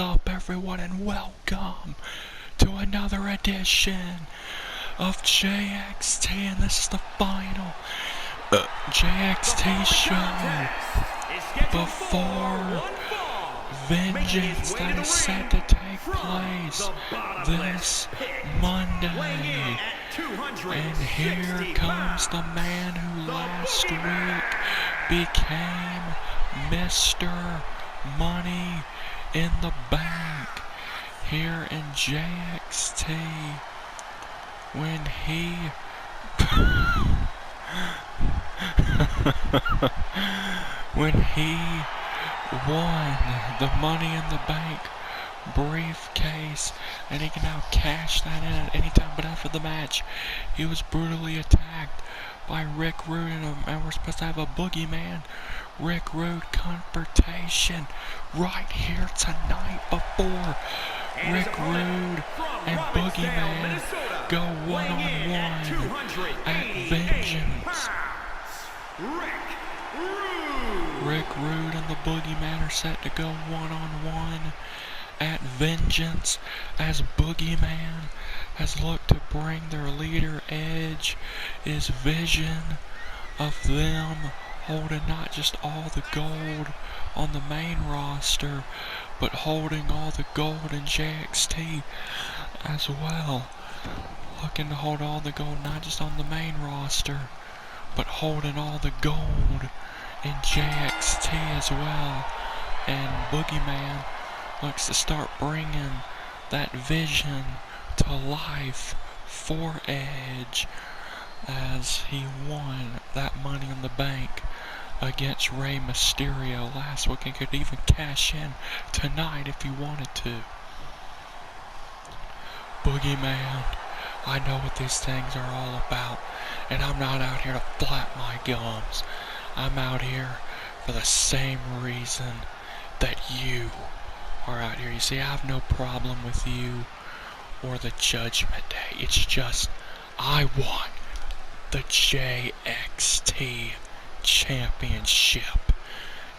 up, everyone, and welcome to another edition of JXT, and this is the final JXT show before Vengeance that is set to take place this Monday. And here comes the man who last week became Mr. Money in the Bank here in JXT when he won the Money in the Bank briefcase, and he can now cash that in at any time. But after the match, he was brutally attacked by Rick Rude, and we're supposed to have a boogeyman Rick Rude confrontation right here tonight before Rick Rude and Boogeyman go one-on-one at Vengeance. Rick Rude and the Boogeyman are set to go one-on-one at Vengeance as Boogeyman has looked to bring their leader Edge his vision of them holding not just all the gold on the main roster, but holding all the gold in JXT as well. Looking to hold all the gold not just on the main roster, but holding all the gold in JXT as well. And Boogeyman looks to start bringing that vision to life for Edge as he won that Money in the Bank against Rey Mysterio last week and could even cash in tonight if he wanted to. Boogeyman, I know what these things are all about, and I'm not out here to flap my gums. I'm out here for the same reason that you are out here. You see, I have no problem with you or the Judgment Day. It's just, I want the JXT Championship.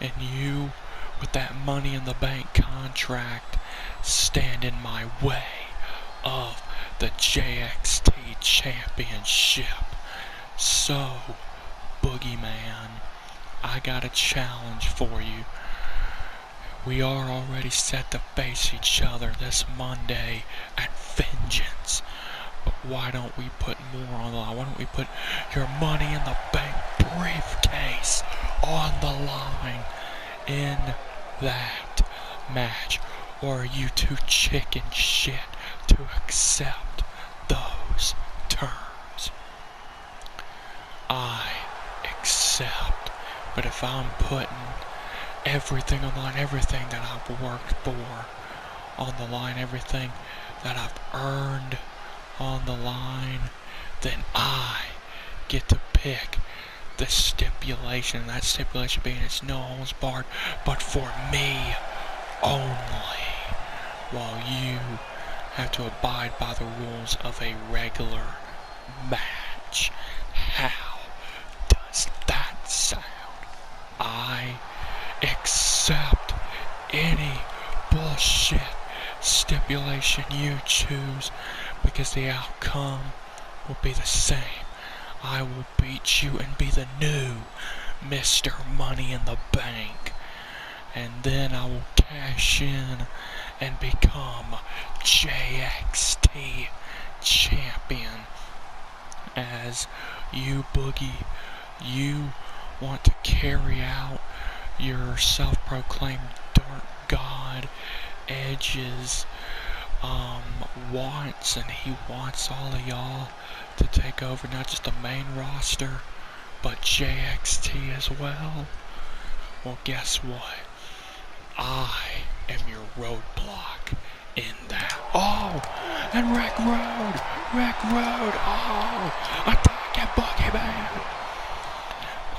And you, with that Money in the Bank contract, stand in my way of the JXT Championship. So, Boogeyman, I got a challenge for you. We are already set to face each other this Monday at Vengeance. But why don't we put more on the line? Why don't we put your Money in the Bank briefcase on the line in that match? Or are you too chicken shit to accept those terms? I accept. But if I'm putting everything on the line, everything that I've worked for on the line, everything that I've earned on the line, then I get to pick the stipulation. That stipulation being it's no holds barred, but for me only, while you have to abide by the rules of a regular match. How does that sound? I accept any bullshit stipulation you choose, because the outcome will be the same. I will beat you and be the new Mr. Money in the Bank. And then I will cash in and become JXT champion. As you, Boogie, you want to carry out your self-proclaimed Dark God Edge's wants, and he wants all of y'all to take over not just the main roster, but JXT as well. Well, guess what? I am your roadblock in that. Oh, and Rick Rude, oh, attacking Boogeyman.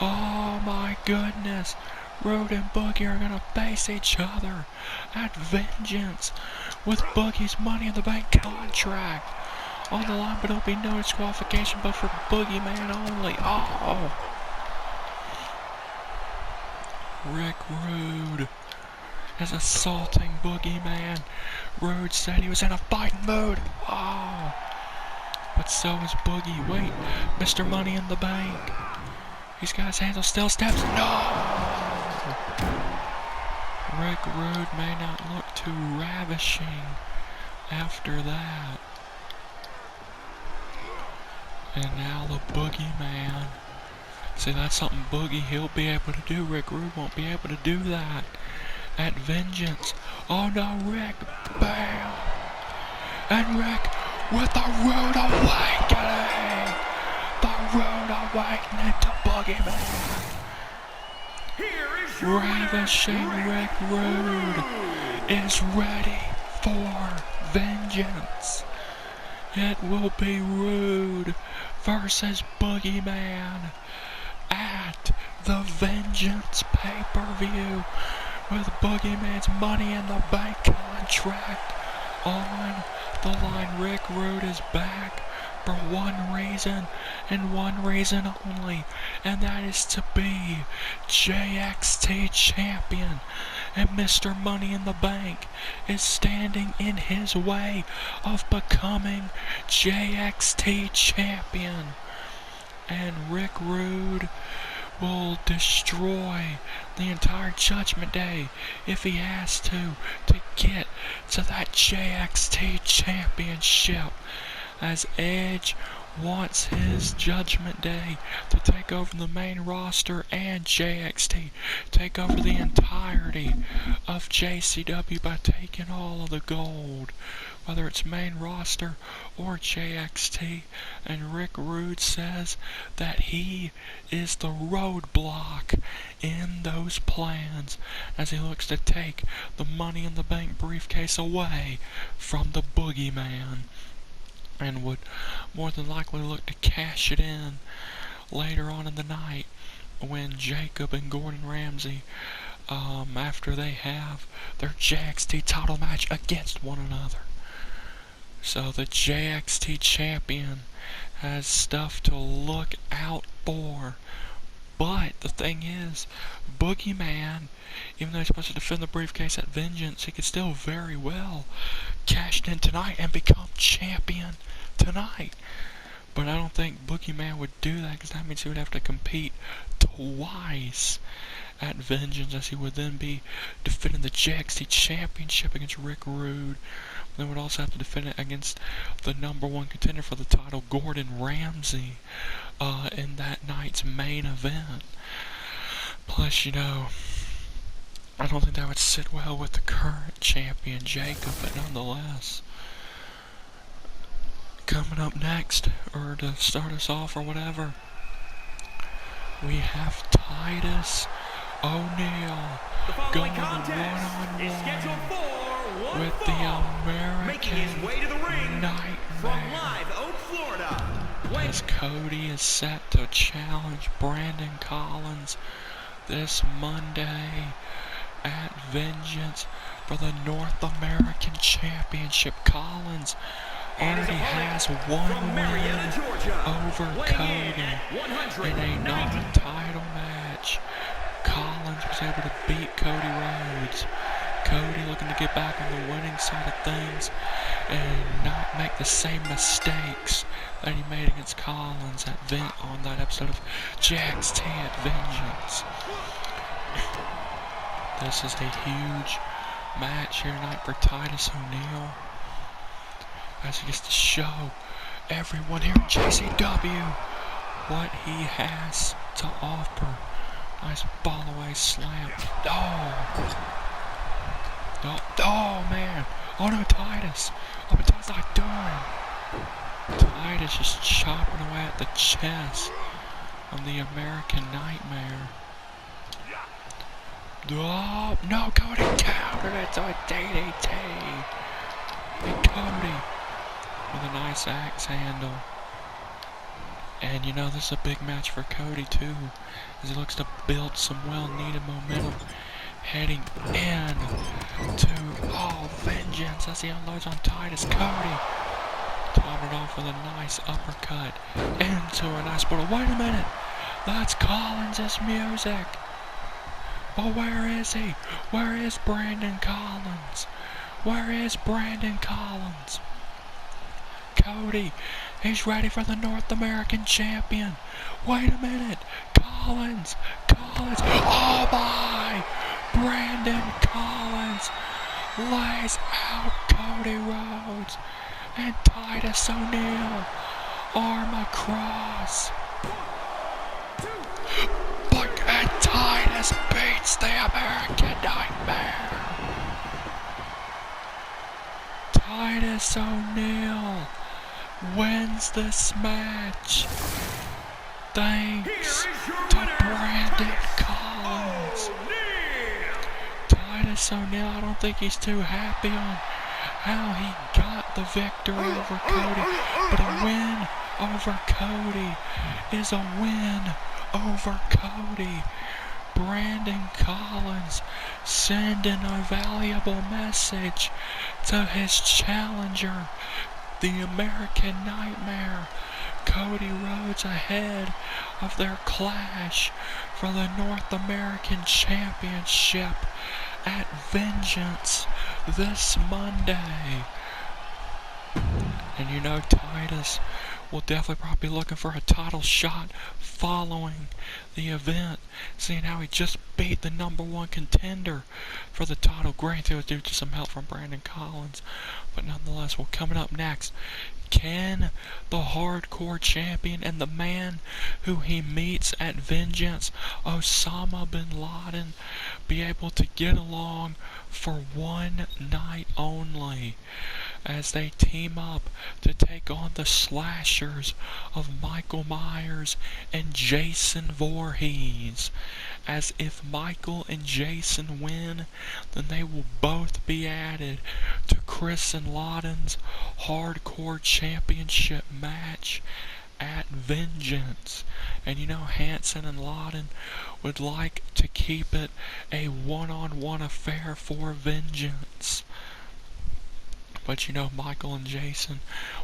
Oh my goodness, Rude and Boogie are gonna face each other at Vengeance with Boogie's Money in the Bank contract on the line, but it'll be no disqualification but for Boogeyman only. Oh, Rick Rude is assaulting Boogeyman. Rude said he was in a fighting mood. Oh. But so is Boogie. Wait, Mr. Money in the Bank. He's got his hands on still steps. No! Rick Rude may not look too ravishing after that. And now the Boogeyman. See, that's something Boogie he'll be able to do. Rick Rude won't be able to do that at Vengeance. Oh no, Rick. Bam! And Rick with the Rude Awakening! The Rude Awakening to Boogeyman! Ravishing Rick Rude is ready for vengeance. It will be Rude versus Boogeyman at the Vengeance pay-per-view with Boogeyman's Money in the Bank contract on the line. Rick Rude is back for one reason and one reason only, and that is to be JXT champion. And Mr. Money in the Bank is standing in his way of becoming JXT champion. And Rick Rude will destroy the entire Judgment Day if he has to get to that JXT championship, as Edge wants his Judgment Day to take over the main roster and JXT, take over the entirety of JCW by taking all of the gold, whether it's main roster or JXT. And Rick Rude says that he is the roadblock in those plans as he looks to take the Money in the Bank briefcase away from the Boogeyman, and would more than likely look to cash it in later on in the night when Jacob and Gordon Ramsay, after they have their JXT title match against one another. So the JXT champion has stuff to look out for. But the thing is, Boogeyman, even though he's supposed to defend the briefcase at Vengeance, he could still very well cash in tonight and become champion tonight. But I don't think Boogeyman would do that, because that means he would have to compete twice at Vengeance, as he would then be defending the JXT championship against Rick Rude. Then would also have to defend it against the #1 contender for the title, Gordon Ramsay, in that night's main event. Plus, I don't think that would sit well with the current champion, Jacob, but nonetheless. Coming up next, or to start us off or whatever, we have Titus O'Neil going one-on-one with the American Nightmare, as Cody is set to challenge Brandon Collins this Monday at Vengeance for the North American Championship. Collins already has one win over Cody in a non-title match. Collins was able to beat Cody Rhodes. Cody looking to get back on the winning side of things and not make the same mistakes that he made against Collins on that episode of JXT at Vengeance. This is a huge match here tonight for Titus O'Neil, as he gets to show everyone here in JCW what he has to offer. Nice ball away slam. Oh man. Oh no, Titus. Oh, but Titus not done. Titus just chopping away at the chest of the American Nightmare. Oh, no, Cody countered it to a DDT. And Cody with a nice axe handle. And this is a big match for Cody too, as he looks to build some well-needed momentum heading in to Vengeance as he unloads on Titus. Cody topping it off with a nice uppercut into a nice portal. Wait a minute, that's Collins' music. But where is he? Where is Brandon Collins? Where is Brandon Collins? Cody, he's ready for the North American champion. Wait a minute. Collins. Oh my! Brandon Collins lays out Cody Rhodes and Titus O'Neil. Arm across. And Titus beats the American Nightmare. Titus O'Neil wins this match thanks to Brandon Collins. Titus O'Neil, I don't think he's too happy on how he got the victory over Cody, but a win over Cody is a win over Cody. Brandon Collins sending a valuable message to his challenger, the American Nightmare. Cody Rhodes ahead of their clash for the North American Championship at Vengeance this Monday. And you know Titus will definitely probably be looking for a title shot following the event, seeing how he just beat the #1 contender for the title. Granted, it was due to some help from Brandon Collins, but nonetheless, well, coming up next, can the Hardcore Champion and the man who he meets at Vengeance, Osama bin Laden, be able to get along for one night only as they team up to take on the Slashers of Michael Myers and Jason Voorhees? As if Michael and Jason win, then they will both be added to Chris and Laden's Hardcore Championship match at Vengeance. And you know Hanson and Laden would like to keep it a one-on-one affair for Vengeance. But you know Michael and Jason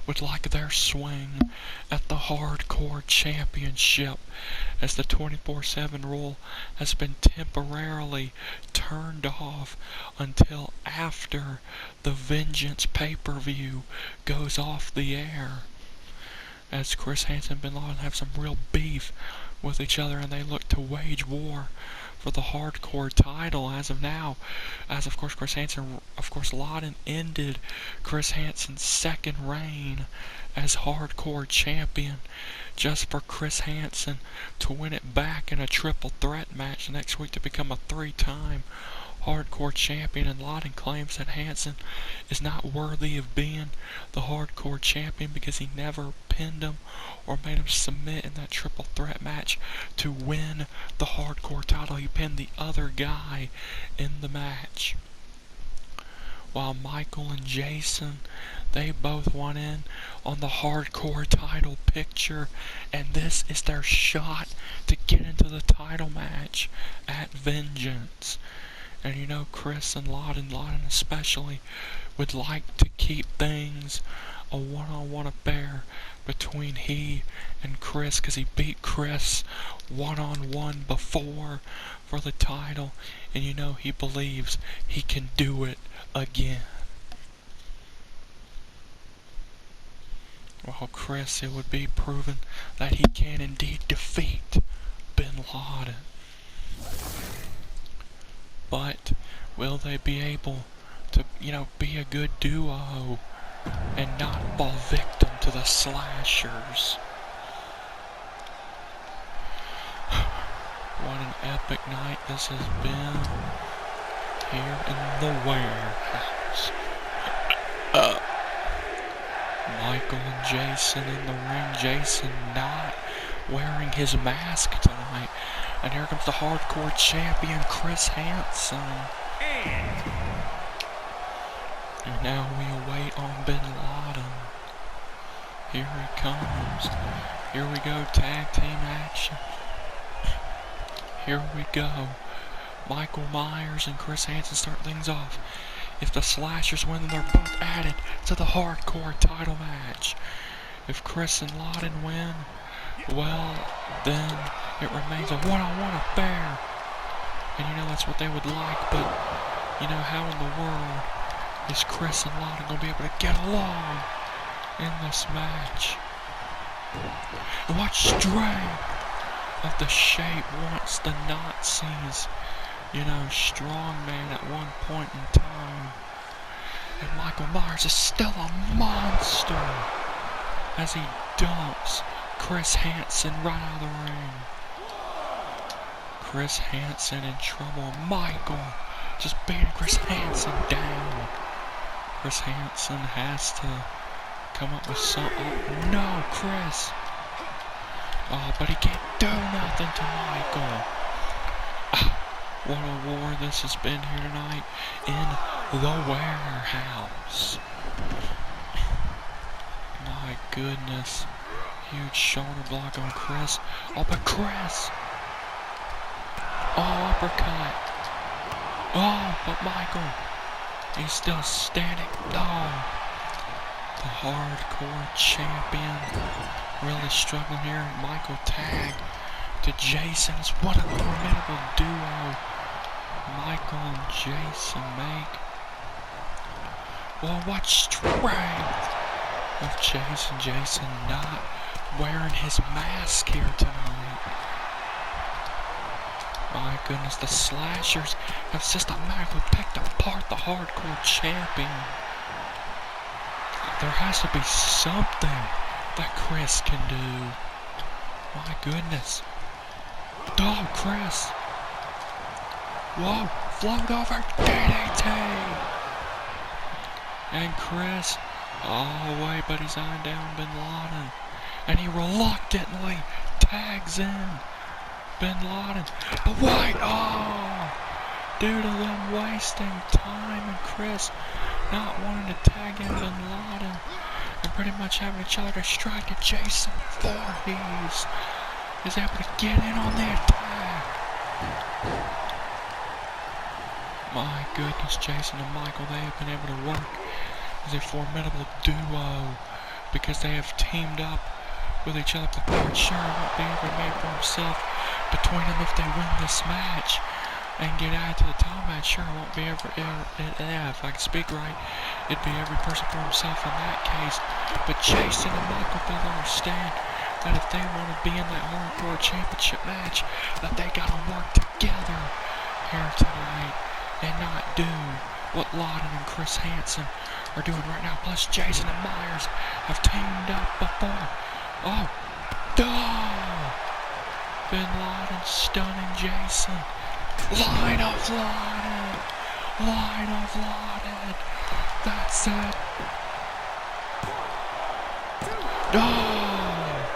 would like their swing at the Hardcore Championship, as the 24/7 rule has been temporarily turned off until after the Vengeance pay-per-view goes off the air. As Chris Hansen and Bin Laden have some real beef with each other, and they look to wage war for the Hardcore title as of now. As of course Chris Hansen, Laden ended Chris Hansen's second reign as Hardcore Champion, just for Chris Hansen to win it back in a triple threat match next week to become a 3-time Hardcore Champion. And Laden claims that Hansen is not worthy of being the Hardcore Champion because he never pinned him or made him submit in that triple threat match to win the Hardcore title. He pinned the other guy in the match. While Michael and Jason, they both want in on the Hardcore title picture, and this is their shot to get into the title match at Vengeance. And you know Chris and Laden especially, would like to keep things a one-on-one affair between he and Chris, because he beat Chris one-on-one before for the title, and you know he believes he can do it again. Well, Chris, it would be proven that he can indeed defeat Bin Laden. But will they be able to, be a good duo and not fall victim to the Slashers? What an epic night this has been here in the warehouse. Michael and Jason in the ring. Jason not wearing his mask tonight. And here comes the Hardcore Champion, Chris Hansen. And now we await on Bin Laden. Here he comes. Here we go, tag team action. Here we go. Michael Myers and Chris Hansen start things off. If the Slashers win, then they're both added to the Hardcore title match. If Chris and Laden win, well, then it remains a one-on-one affair And you know that's what they would like, but you know, how in the world is Chris and Lawton going to be able to get along in this match? And what strength of the Shape wants the Nazis, you know, strongman at one point in time. And Michael Myers is still a monster as he dumps Chris Hansen right out of the ring. Chris Hansen in trouble. Michael just beating Chris Hansen down. Chris Hansen has to come up with something. Oh, no, Chris. Oh, but he can't do nothing to Michael. What a war this has been here tonight in the warehouse. My goodness. Huge shoulder block on Chris. Oh, but Chris. Oh, uppercut. Oh, but Michael. He's still standing. Oh. The hardcore champion. Really struggling here. Michael tag to Jason. It's what a formidable duo Michael and Jason make. Well, what strength of Jason. Jason not wearing his mask here tonight. My goodness, the Slashers have systematically picked apart the hardcore champion. There has to be something that Chris can do. My goodness. Oh, Chris. Whoa, float over DDT. And Chris, oh wait, but he's eyeing down Bin Laden. And he reluctantly tags in Bin Laden. But wait, oh, due to them wasting time and Chris not wanting to tag in Bin Laden and pretty much having each other distracted, Jason Voorhees is able to get in on the attack. My goodness, Jason and Michael, they have been able to work as a formidable duo because they have teamed up with each other before. Sure, won't be able to make for himself between them if they win this match and get added to the title match. Sure, won't be if I can speak right, it'd be every person for himself in that case. But Jason and Michael both understand that if they want to be in that hardcore championship match, that they gotta work together here tonight and not do what Laden and Chris Hansen are doing right now. Plus, Jason and Myers have teamed up before. Oh, Bin Laden stunning Jason. Line of Laden. Line of Laden. That's it. Oh,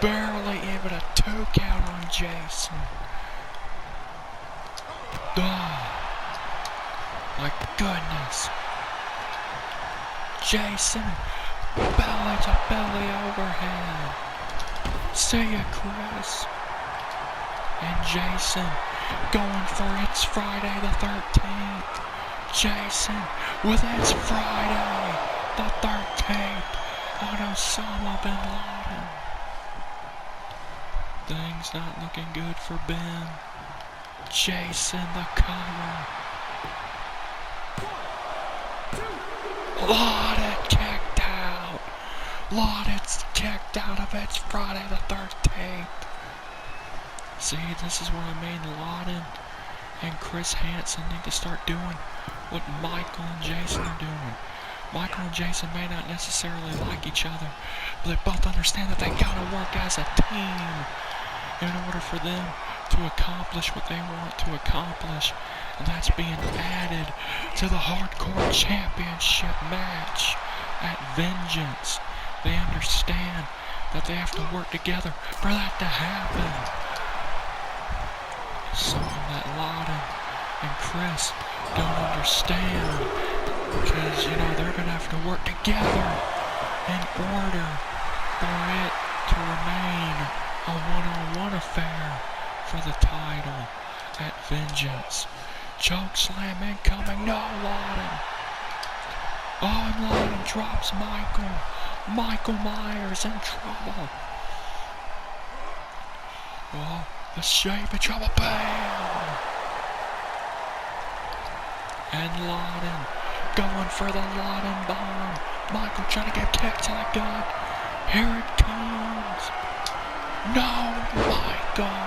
barely able to 2 count on Jason. Oh, my goodness. Jason, belly to belly overhead. See ya, Chris. And Jason going for It's Friday the 13th. Jason with It's Friday the 13th on Osama Bin Laden. Things not looking good for Ben. Jason the cover. Laden kicked out. Laden's kicked out of It's Friday the 13th. See, this is what I mean. Laden and Chris Hansen need to start doing what Michael and Jason are doing. Michael and Jason may not necessarily like each other, but they both understand that they gotta work as a team in order for them to accomplish what they want to accomplish, and that's being added to the Hardcore Championship match at Vengeance. They understand that they have to work together for that to happen. Something that Laden and Chris don't understand, because, you know, they're going to have to work together in order for it to remain a one-on-one affair for the title at Vengeance. Choke slam incoming. No, Laden. Oh, and Laden drops Michael. Michael Myers in trouble. Oh, the Shape in trouble. Bam! And Lawton going for the Lawton bomb. Michael trying to get kicked to the gut. Here it comes. No, Michael.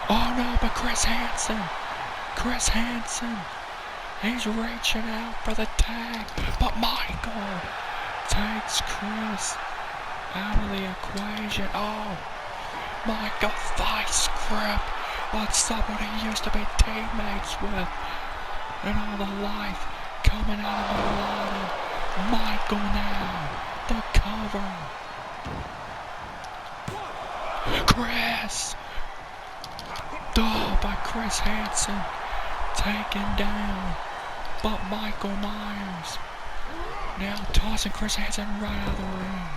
Oh no, but Chris Hansen. He's reaching out for the tag. But Michael takes Chris out of the equation. Oh, Michael vice grip on somebody he used to be teammates with. And all the life coming out of the water. Michael now, the cover. Chris. Oh, by Chris Hansen taken down. But Michael Myers now tossing Chris Hansen right out of the ring.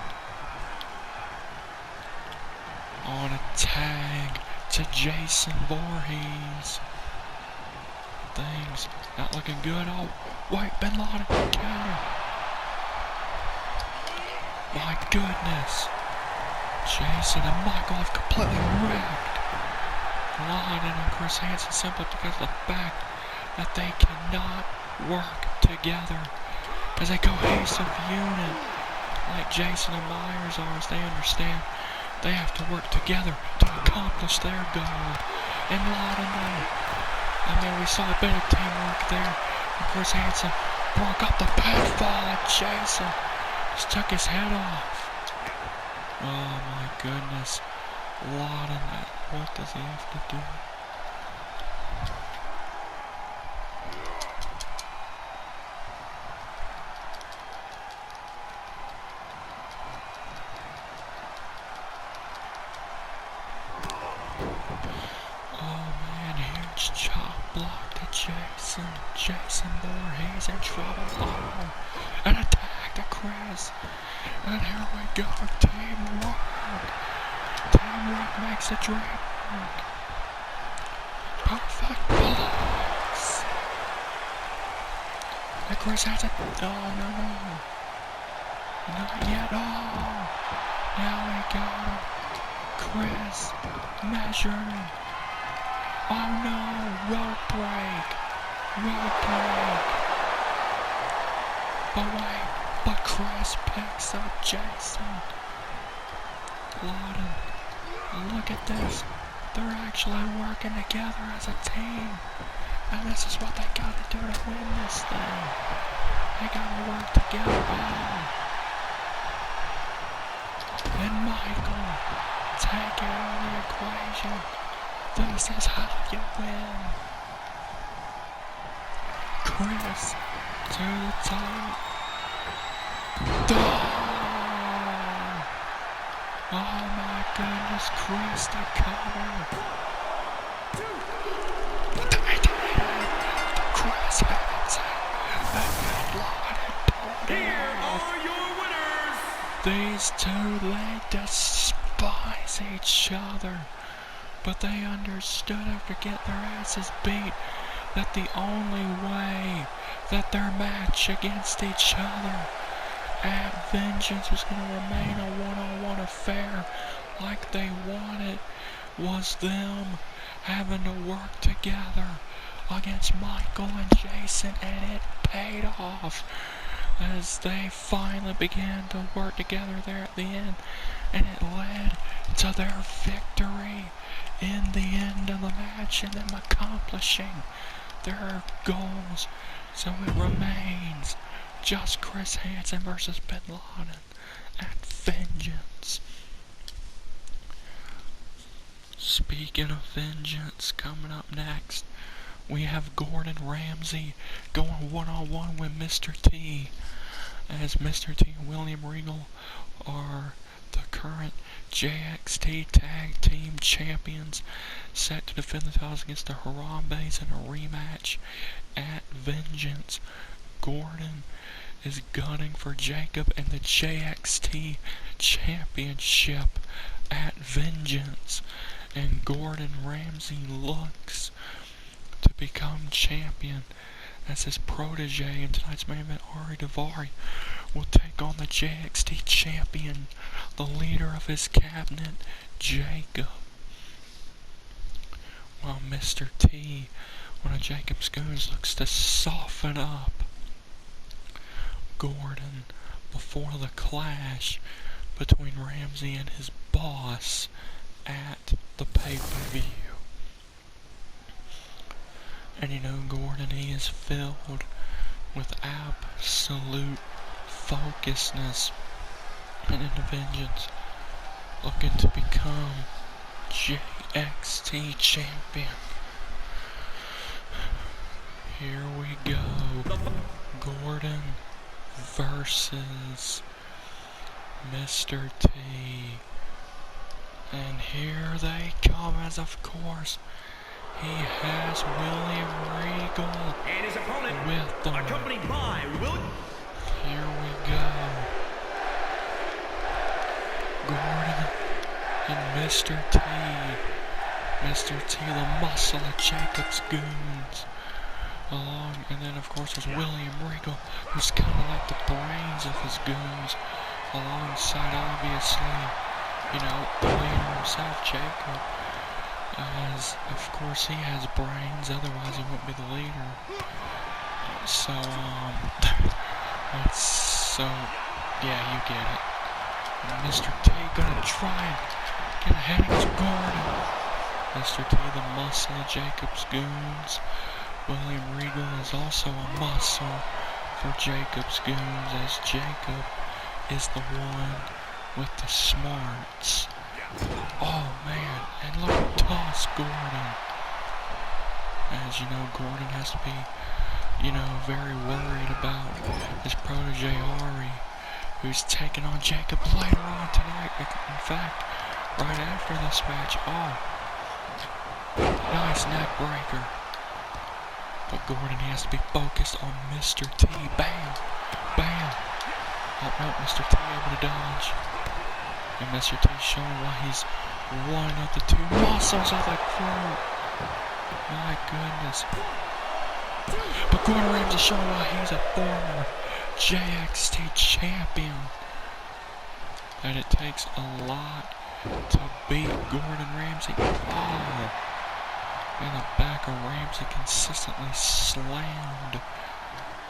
On a tag to Jason Voorhees. Things not looking good. Oh, wait, Bin Laden counter. My goodness. Jason and Michael have completely wrecked Laden and Chris Hansen simply because of the fact that they cannot work together as a cohesive unit like Jason and Myers are, as they understand they have to work together to accomplish their goal. And Laden, I mean, we saw a bit of teamwork there. And Chris Hansen broke up the pinfall and Jason just took his head off. Oh my goodness. Laden, what does he have to do? Chop block to Jason. Jason Voorhees in trouble. Oh, an attack to Chris. And here we go. Teamwork. Teamwork makes the dream work. Perfect blocks. And Chris has it. Oh, no. Not yet. Oh. Now we got him. Chris measuring. Oh no, rope break. But wait, but Chris picks up Jason. Laden, look at this. They're actually working together as a team. And this is what they gotta do to win this thing. They gotta work together. And Michael, take it out of the equation. This is how you win. Chris to the top. Oh my goodness, Chris the cover. Chris Hansen and are your winners. These two, they despise each other. But they understood after getting their asses beat that the only way that their match against each other at Vengeance was going to remain a one-on-one affair like they wanted was them having to work together against Michael and Jason, and it paid off as they finally began to work together there at the end, and it led to their victory in the end of the match and them accomplishing their goals. So it remains just Chris Hansen versus Bin Laden at Vengeance. Speaking of Vengeance, coming up next, we have Gordon Ramsay going one-on-one with Mr. T, as Mr. T and William Regal are the current JXT Tag Team Champions, set to defend the titles against the Harambes in a rematch at Vengeance. Gordon is gunning for Jacob and the JXT Championship at Vengeance, and Gordon Ramsay looks to become champion as his protege in tonight's main event. Ari Daivari will take on the JXT champion, the leader of his cabinet, Jacob. While Mr. T one of Jacob's goons looks to soften up Gordon before the clash between Ramsey and his boss at the pay-per-view. And you know, Gordon, he is filled with absolute focusedness and into vengeance, looking to become JXT champion. Here we go. Gordon versus Mr. T. And here they come, as of course he has William Regal and his opponent with them. Accompanied by William. Here we go. Gordon and Mr. T. Mr. T, the muscle of Jacob's goons. And then of course there's William Regal, who's kind of like the brains of his goons, alongside obviously, you know, the leader himself, Jacob. As of course he has brains, otherwise he wouldn't be the leader. So yeah, you get it. And Mr. T gonna try and get ahead against Gordon. Mr. T, the muscle of Jacob's goons. William Regal is also a muscle for Jacob's goons, as Jacob is the one with the smarts. Oh man, and look at toss Gordon. As you know, Gordon has to be, you know, very worried about his protege Ari, who's taking on Jacob later on tonight. In fact, right after this match. Oh, nice neck breaker. But Gordon, he has to be focused on Mr. T. Bam! Bam! Oh no, Mr. T able to dodge. And Mr. T showing why he's one of the two muscles of the crew. My goodness. But Gordon Ramsay showing why he's a former JXT champion. And it takes a lot to beat Gordon Ramsay. Oh. And the back of Ramsay consistently slammed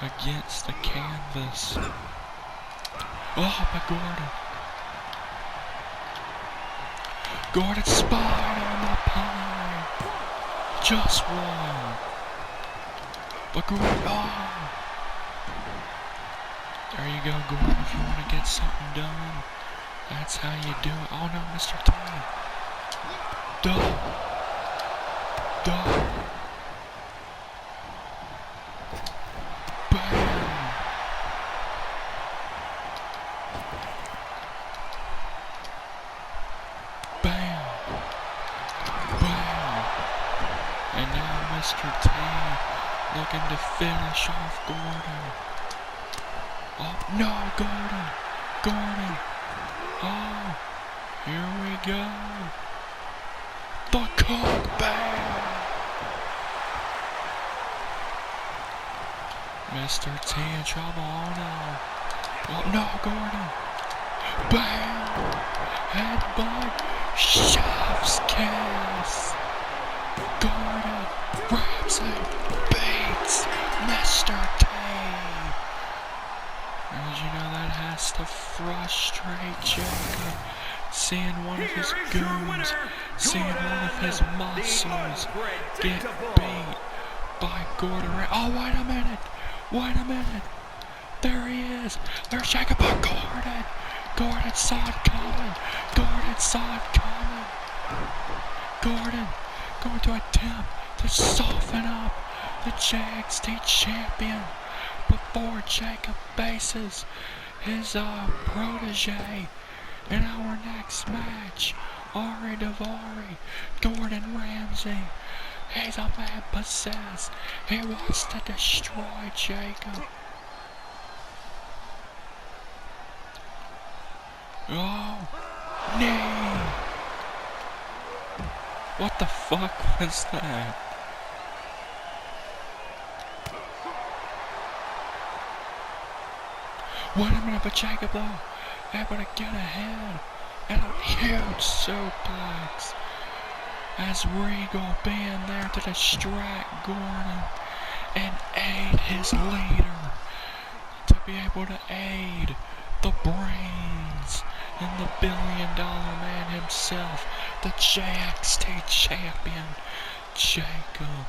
against the canvas. Oh, by Gordon. Gordon spied on the pie. Just one. But Gordon, oh. There you go, Gordon, if you want to get something done. That's how you do it. Oh no, Mr. T. Duh. Duh. Bam. Bam. Bam. And now Mr. T looking to finish off Gordon. Oh no, Gordon. Gordon. Oh, here we go. The cock bang. Mr. T in trouble. Oh no. Oh no, Gordon. Bam. Headbutt. Chef's kiss. Gordon Ramsay beats Mr. T. As you know, that has to frustrate Jacob. Seeing one of his goons, seeing one of his muscles get beat by Gordon Ramsay. Oh, wait a minute. Wait a minute. There he is. There's Jacob. Oh, Gordon. Gordon saw it coming. Gordon saw it coming. Gordon going to attempt to soften up the JXT champion before Jacob faces his protege in our next match. Ari Daivari, Gordon Ramsay. He's a man possessed. He wants to destroy Jacob. Oh, knee. What the fuck was that? Wait a minute, but Jacob though, able to get ahead and a huge suplex. as Regal being there to distract Gordon and aid his leader, to be able to aid the brains and the billion-dollar man himself, the JXT champion, Jacob.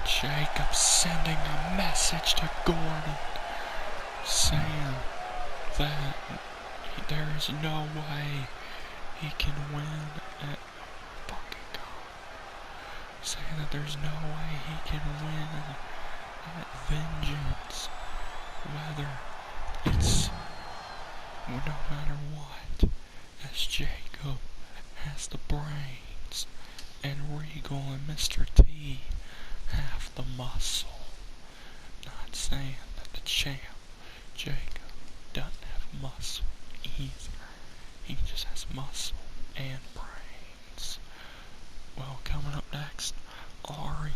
Jacob sending a message to Gordon saying that there is no way he can win at fucking God. Saying that there's no way he can win at Vengeance. Whether it's no matter what, as Jacob has the brains and Regal and Mr. T have the muscle. Not saying that the champ, Jacob, doesn't have muscle either. He just has muscle and brains. Well, coming up next, Ari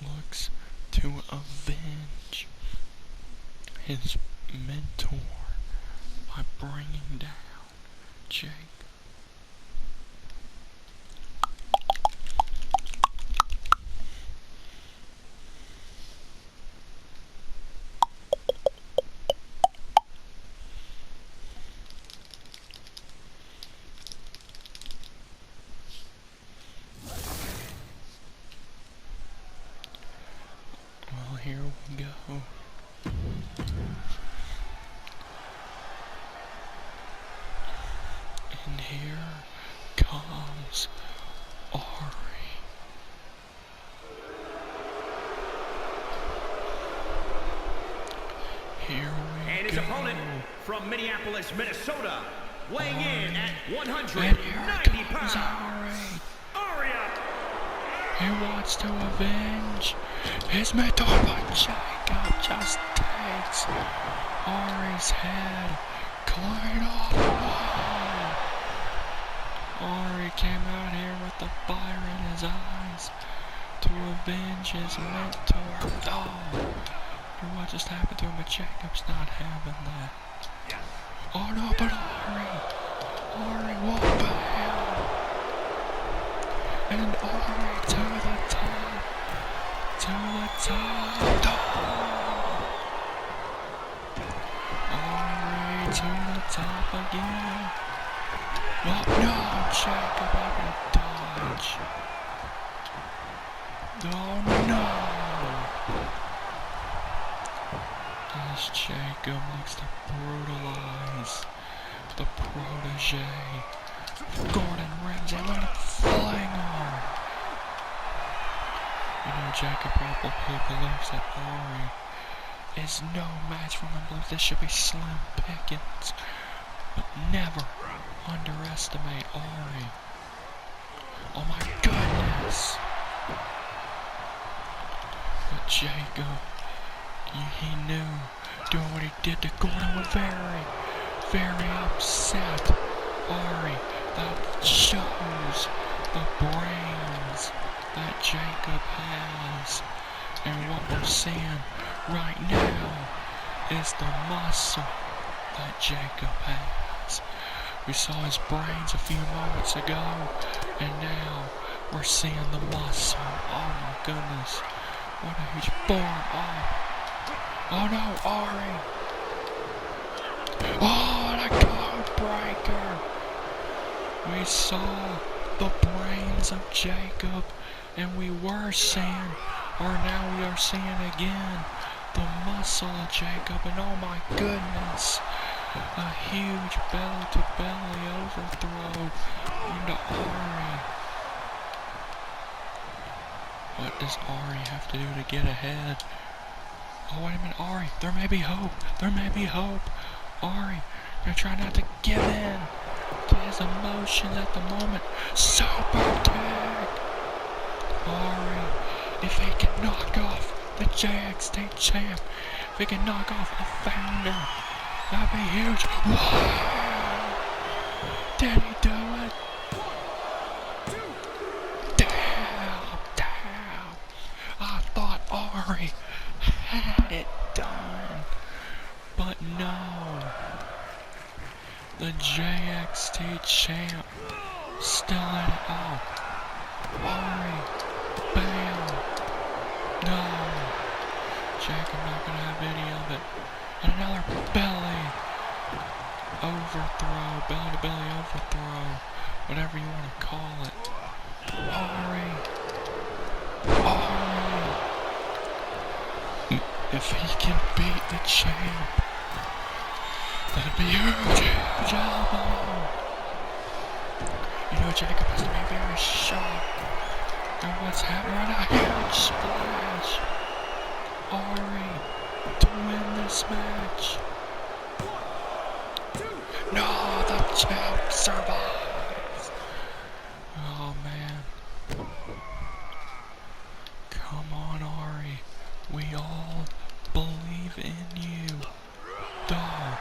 looks to avenge his mentor by bringing down Jacob. Well, here we go. And here comes Ari. Here we And his go. opponent from Minneapolis, Minnesota, weighing in at And 190 here comes pounds, Ari. Aria. He wants to avenge his mentor, but Jacob just takes Ari's head clean off. Ari came out here with the fire in his eyes to avenge his mentor. Oh, what just happened to him? But Jacob's not having that. Oh no, but Ari won't fail. And Ari to the top. Ari to the top again. Oh no, Jacob able to dodge. Oh no. As Jacob looks to brutalize the protege, Gordon Ramsay let him flying on. You know, Jacob probably believes that Ari is no match for him. Believes this should be slim pickings. But never underestimate Ari. Oh my goodness. But Jacob, he knew doing what he did to Gordon was very, very upset. Ari, that shows the brains that Jacob has. And what we're seeing right now is the muscle that Jacob has. We saw his brains a few moments ago, and now we're seeing the muscle. Oh my goodness. What a huge form. Oh no, Ari. Oh, and a code breaker. We saw the brains of Jacob, and we were seeing, or now we are seeing again, the muscle of Jacob, and oh my goodness, a huge belly-to-belly overthrow into Ari. What does Ari have to do to get ahead? Oh, wait a minute, Ari, there may be hope. There may be hope. Ari, you're trying not to give in to his emotions at the moment. Super kick. Ari, if he can knock off the JXT champ, if he can knock off the founder, that'd be huge. Wow! Did he do it? Damn. I thought Ari had it done, but no. The JXT champ Still in it. Oh. Ari. Bam. No. Jacob not gonna have any of it. And another belly. Overthrow. Belly to belly overthrow. Whatever you want to call it. Ari. Ari. If he can beat the champ, that'd be huge. Huge elbow. You know, Jacob has to be very shocked at what's happening. A huge splash. Ari to win this match. No, the champ survives. Oh man. Come on, Ari. We all believe in you. Dog.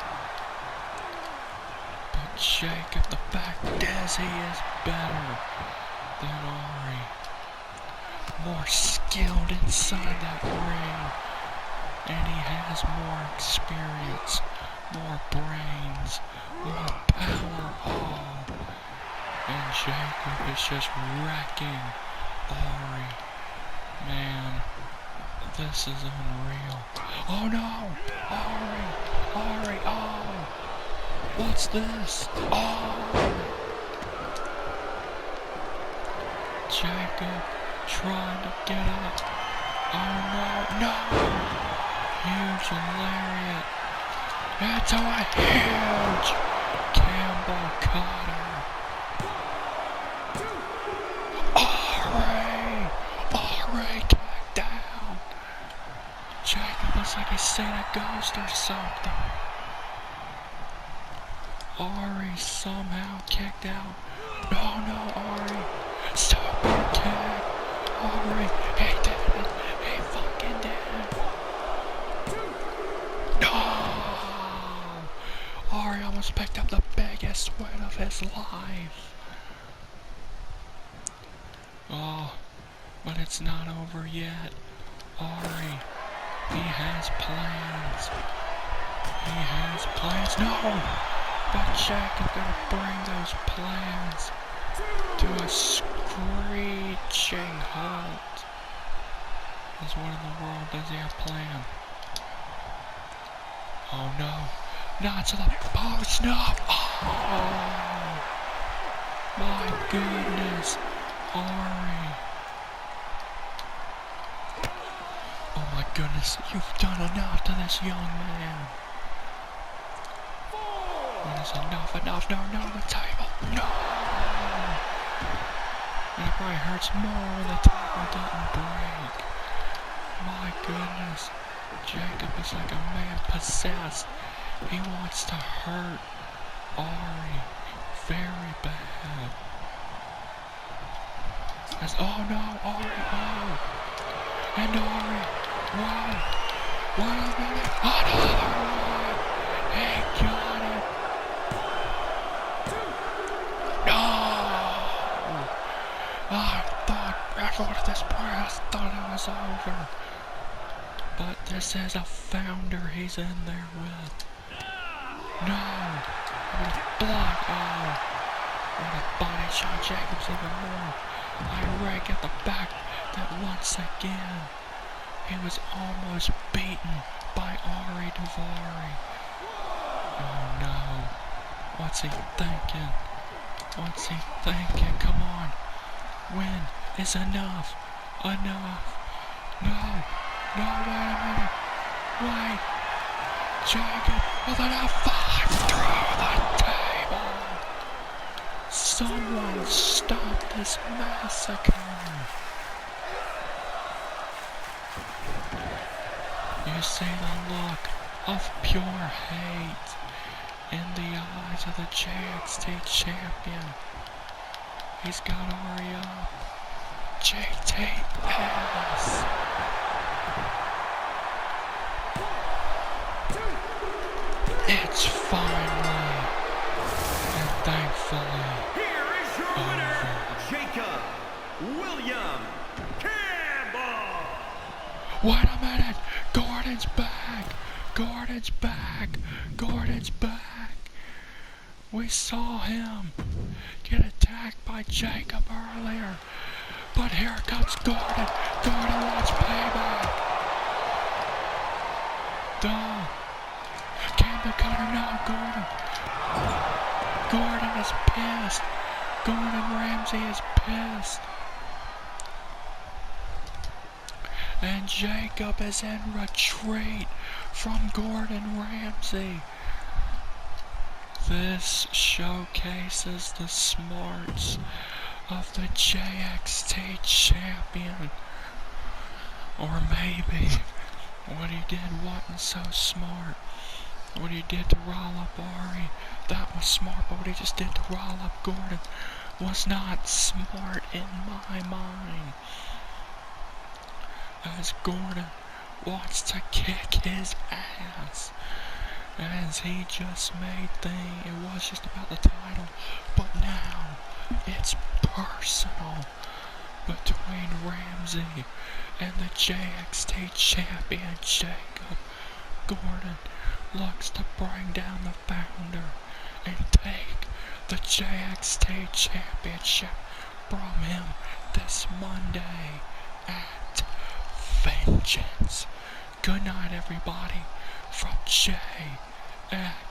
But Jacob, the fact is he is better than Ari. More skilled inside that ring. And he has more experience, more brains, more power. Oh. And Jacob is just wrecking Ari. Man, this is unreal. Oh no! Ari, oh! What's this? Oh! Jacob trying to get up. Oh no! Huge lariat. It's a huge Campbell cutter. Ari kicked down. Jacob looks like he's seen a ghost or something. Ari somehow kicked out. No, Ari. Stop your kick. Ari, he did it. He fucking did it. No! Ari almost picked up the biggest win of his life. Oh, but it's not over yet. Ari, he has plans. He has plans. No! But Jacob gonna bring those plans to a screeching halt. Because what in the world does he have planned? Oh no. Not to the post. No. Oh. My goodness. Ari. Oh my goodness. You've done enough to this young man. When is enough? No, the table. No. And it probably hurts more when the table doesn't break. My goodness. Jacob is like a man possessed. He wants to hurt Ari very bad. Oh no, Ari, oh. And Ari, wow. What a minute. Another one. He got it. No. After this part, I thought it was over. But this is a founder he's in there with. No! What a block! Oh! What a body shot. Jacobs even more. Iraq at the back that once again he was almost beaten by Ari Daivari. Oh no. What's he thinking? What's he thinking? Come on. Win is enough. Enough. No, wait a minute. Wait. Jacob with an F5 through the table. Someone stop this massacre. You see the look of pure hate in the eyes of the JXT champion. He's got Ari up. JTS. It's finally and thankfully Here is your winner, Jacob William Campbell. Wait a minute! Gordon's back! Gordon's back! Gordon's back! We saw him get attacked by Jacob earlier. But here comes Gordon. Gordon wants payback. Duh. Can the cutter? No, Gordon. Gordon is pissed. Gordon Ramsay is pissed. And Jacob is in retreat from Gordon Ramsay. This showcases the smarts of the JXT champion. Or maybe what he did wasn't so smart. What he did to roll up Ari, that was smart, but what he just did to roll up Gordon was not smart in my mind. As Gordon wants to kick his ass, as he just made it was just about the title, but now it's personal between Ramsay and the JXT champion Jacob. Gordon looks to bring down the founder and take the JXT championship from him this Monday at Vengeance. Good night, everybody, from JXT.